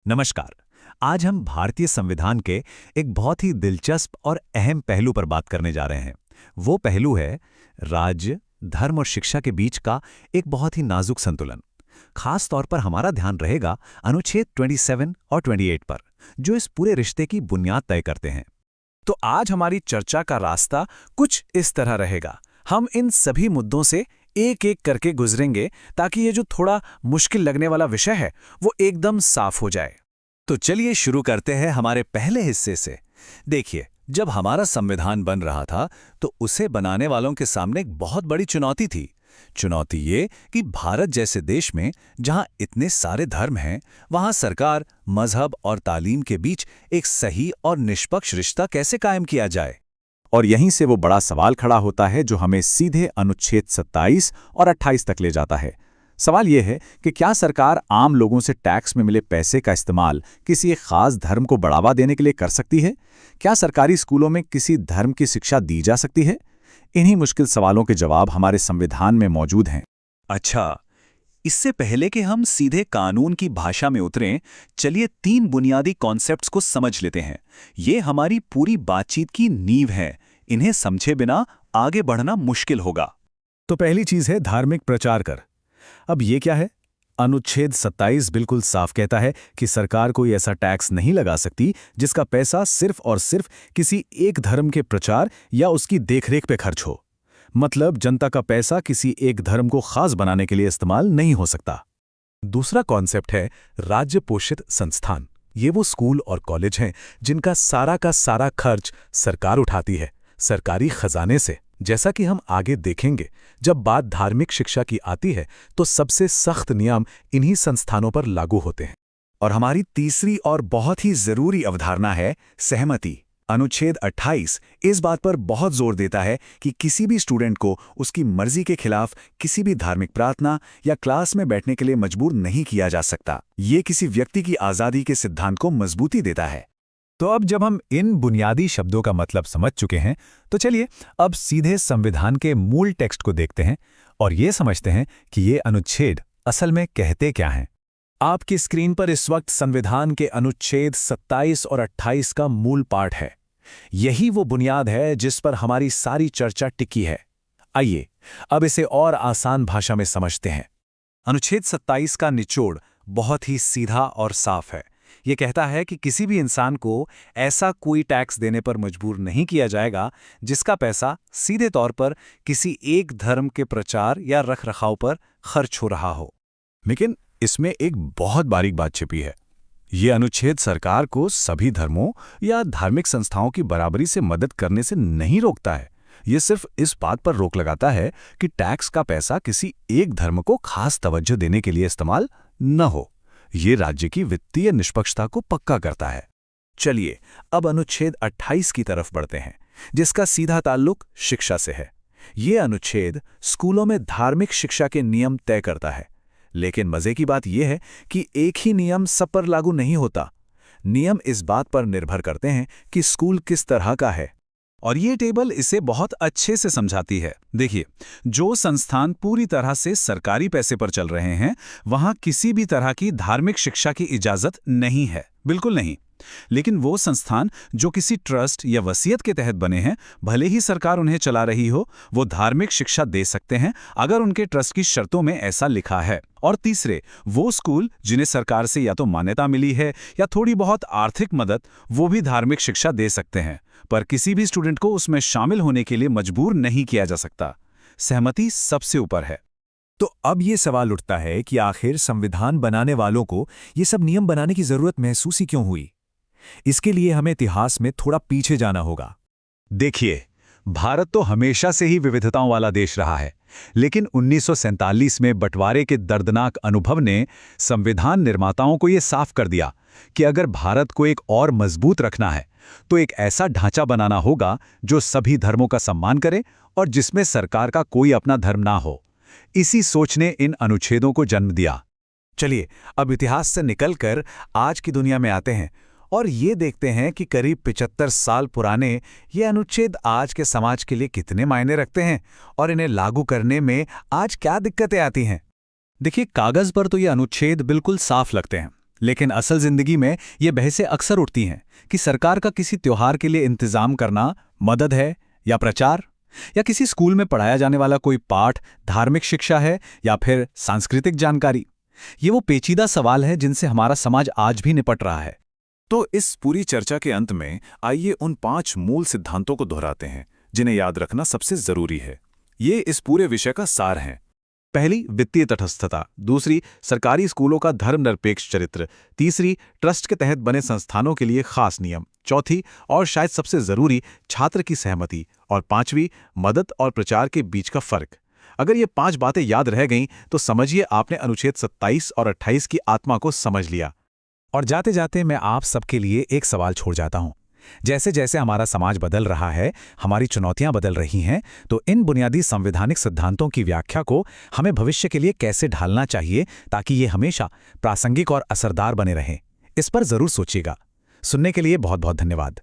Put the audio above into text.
नमस्कार। आज हम भारतीय संविधान के एक बहुत ही दिलचस्प और अहम पहलू पर बात करने जा रहे हैं। वो पहलू है राज्य, धर्म और शिक्षा के बीच का एक बहुत ही नाजुक संतुलन। खास तौर पर हमारा ध्यान रहेगा अनुच्छेद 27 और 28 पर, जो इस पूरे रिश्ते की बुनियाद तय करते हैं। तो आज हमारी चर्चा का रास्ता कुछ इस तरह रहेगा। हम इन सभी मुद्दों से एक एक करके गुजरेंगे ताकि ये जो थोड़ा मुश्किल लगने वाला विषय है वो एकदम साफ हो जाए। तो चलिए शुरू करते हैं हमारे पहले हिस्से से। देखिए, जब हमारा संविधान बन रहा था तो उसे बनाने वालों के सामने एक बहुत बड़ी चुनौती थी। चुनौती ये कि भारत जैसे देश में जहां इतने सारे धर्म हैं, वहां सरकार, मजहब और तालीम के बीच एक सही और निष्पक्ष रिश्ता कैसे कायम किया जाए। और यहीं से वो बड़ा सवाल खड़ा होता है जो हमें सीधे अनुच्छेद 27 और 28 तक ले जाता है। सवाल ये है कि क्या सरकार आम लोगों से टैक्स में मिले पैसे का इस्तेमाल किसी एक खास धर्म को बढ़ावा देने के लिए कर सकती है? क्या सरकारी स्कूलों में किसी धर्म की शिक्षा दी जा सकती है? इन्हीं मुश्किल सवालों के जवाब हमारे संविधान में मौजूद हैं। अच्छा, इससे पहले कि हम सीधे कानून की भाषा में उतरें, चलिए 3 बुनियादी कॉन्सेप्ट्स को समझ लेते हैं। ये हमारी पूरी बातचीत की नींव है। इन्हें समझे बिना आगे बढ़ना मुश्किल होगा। तो पहली चीज है धार्मिक प्रचार कर। अब ये क्या है? अनुच्छेद 27 बिल्कुल साफ कहता है कि सरकार कोई ऐसा टैक्स नहीं लगा सकती जिसका पैसा सिर्फ और सिर्फ किसी एक धर्म के प्रचार या उसकी देखरेख पे खर्च हो। मतलब जनता का पैसा किसी एक धर्म को खास बनाने के लिए इस्तेमाल नहीं हो सकता। दूसरा कॉन्सेप्ट है राज्य पोषित संस्थान। ये वो स्कूल और कॉलेज हैं जिनका सारा का सारा खर्च सरकार उठाती है, सरकारी खजाने से। जैसा कि हम आगे देखेंगे, जब बात धार्मिक शिक्षा की आती है तो सबसे सख्त नियम इन्हीं संस्थानों पर लागू होते हैं। और हमारी तीसरी और बहुत ही जरूरी अवधारणा है सहमति। अनुच्छेद 28 इस बात पर बहुत जोर देता है कि किसी भी स्टूडेंट को उसकी मर्जी के खिलाफ किसी भी धार्मिक प्रार्थना या क्लास में बैठने के लिए मजबूर नहीं किया जा सकता। ये किसी व्यक्ति की आज़ादी के सिद्धांत को मजबूती देता है। तो अब जब हम इन बुनियादी शब्दों का मतलब समझ चुके हैं, तो चलिए अब सीधे संविधान के मूल टेक्स्ट को देखते हैं और ये समझते हैं कि ये अनुच्छेद असल में कहते क्या हैं। आपकी स्क्रीन पर इस वक्त संविधान के अनुच्छेद 27 और 28 का मूल पाठ है। यही वो बुनियाद है जिस पर हमारी सारी चर्चा टिकी है। आइए अब इसे और आसान भाषा में समझते हैं। अनुच्छेद 27 का निचोड़ बहुत ही सीधा और साफ है। ये कहता है कि किसी भी इंसान को ऐसा कोई टैक्स देने पर मजबूर नहीं किया जाएगा जिसका पैसा सीधे तौर पर किसी एक धर्म के प्रचार या रखरखाव पर खर्च हो रहा हो। लेकिन इसमें एक बहुत बारीक बात छिपी है। ये अनुच्छेद सरकार को सभी धर्मों या धार्मिक संस्थाओं की बराबरी से मदद करने से नहीं रोकता है। ये सिर्फ इस बात पर रोक लगाता है कि टैक्स का पैसा किसी एक धर्म को खास तवज्जो देने के लिए इस्तेमाल न हो। ये राज्य की वित्तीय निष्पक्षता को पक्का करता है। चलिए अब अनुच्छेद 28 की तरफ बढ़ते हैं, जिसका सीधा ताल्लुक शिक्षा से है। ये अनुच्छेद स्कूलों में धार्मिक शिक्षा के नियम तय करता है। लेकिन मजे की बात यह है कि एक ही नियम सब पर लागू नहीं होता। नियम इस बात पर निर्भर करते हैं कि स्कूल किस तरह का है। और ये टेबल इसे बहुत अच्छे से समझाती है। देखिए, जो संस्थान पूरी तरह से सरकारी पैसे पर चल रहे हैं, वहां किसी भी तरह की धार्मिक शिक्षा की इजाजत नहीं है, बिल्कुल नहीं। लेकिन वो संस्थान जो किसी ट्रस्ट या वसीयत के तहत बने हैं, भले ही सरकार उन्हें चला रही हो, वो धार्मिक शिक्षा दे सकते हैं अगर उनके ट्रस्ट की शर्तों में ऐसा लिखा है। और तीसरे, वो स्कूल जिन्हें सरकार से या तो मान्यता मिली है या थोड़ी बहुत आर्थिक मदद, वो भी धार्मिक शिक्षा दे सकते हैं, पर किसी भी स्टूडेंट को उसमें शामिल होने के लिए मजबूर नहीं किया जा सकता। सहमति सबसे ऊपर है। तो अब ये सवाल उठता है कि आखिर संविधान बनाने वालों को ये सब नियम बनाने की जरूरत महसूस ही क्यों हुई? इसके लिए हमें इतिहास में थोड़ा पीछे जाना होगा। देखिए, भारत तो हमेशा से ही विविधताओं वाला देश रहा है, लेकिन 1947 में बंटवारे के दर्दनाक अनुभव ने संविधान निर्माताओं को यह साफ कर दिया कि अगर भारत को एक और मजबूत रखना है तो एक ऐसा ढांचा बनाना होगा जो सभी धर्मों का सम्मान करे और जिसमें सरकार का कोई अपना धर्म ना हो। इसी सोच ने इन अनुच्छेदों को जन्म दिया। चलिए अब इतिहास से निकलकर आज की दुनिया में आते हैं और ये देखते हैं कि करीब 75 साल पुराने ये अनुच्छेद आज के समाज के लिए कितने मायने रखते हैं और इन्हें लागू करने में आज क्या दिक्कतें आती हैं। देखिए, कागज पर तो ये अनुच्छेद बिल्कुल साफ लगते हैं, लेकिन असल जिंदगी में ये बहसें अक्सर उठती हैं कि सरकार का किसी त्योहार के लिए इंतजाम करना मदद है या प्रचार, या किसी स्कूल में पढ़ाया जाने वाला कोई पाठ धार्मिक शिक्षा है या फिर सांस्कृतिक जानकारी। ये वो पेचीदा सवाल है जिनसे हमारा समाज आज भी निपट रहा है। तो इस पूरी चर्चा के अंत में आइए उन 5 मूल सिद्धांतों को दोहराते हैं जिन्हें याद रखना सबसे जरूरी है। ये इस पूरे विषय का सार हैं। पहली, वित्तीय तटस्थता। दूसरी, सरकारी स्कूलों का धर्मनिरपेक्ष चरित्र। तीसरी, ट्रस्ट के तहत बने संस्थानों के लिए खास नियम। चौथी, और शायद सबसे जरूरी, छात्र की सहमति। और पांचवी, मदद और प्रचार के बीच का फर्क। अगर ये 5 बातें याद रह गईं तो समझिए आपने अनुच्छेद 27 और 28 की आत्मा को समझ लिया। और जाते जाते मैं आप सबके लिए एक सवाल छोड़ जाता हूं। जैसे जैसे हमारा समाज बदल रहा है, हमारी चुनौतियां बदल रही हैं, तो इन बुनियादी संवैधानिक सिद्धांतों की व्याख्या को हमें भविष्य के लिए कैसे ढालना चाहिए ताकि ये हमेशा प्रासंगिक और असरदार बने रहें, इस पर जरूर सोचिएगा। सुनने के लिए बहुत बहुत धन्यवाद।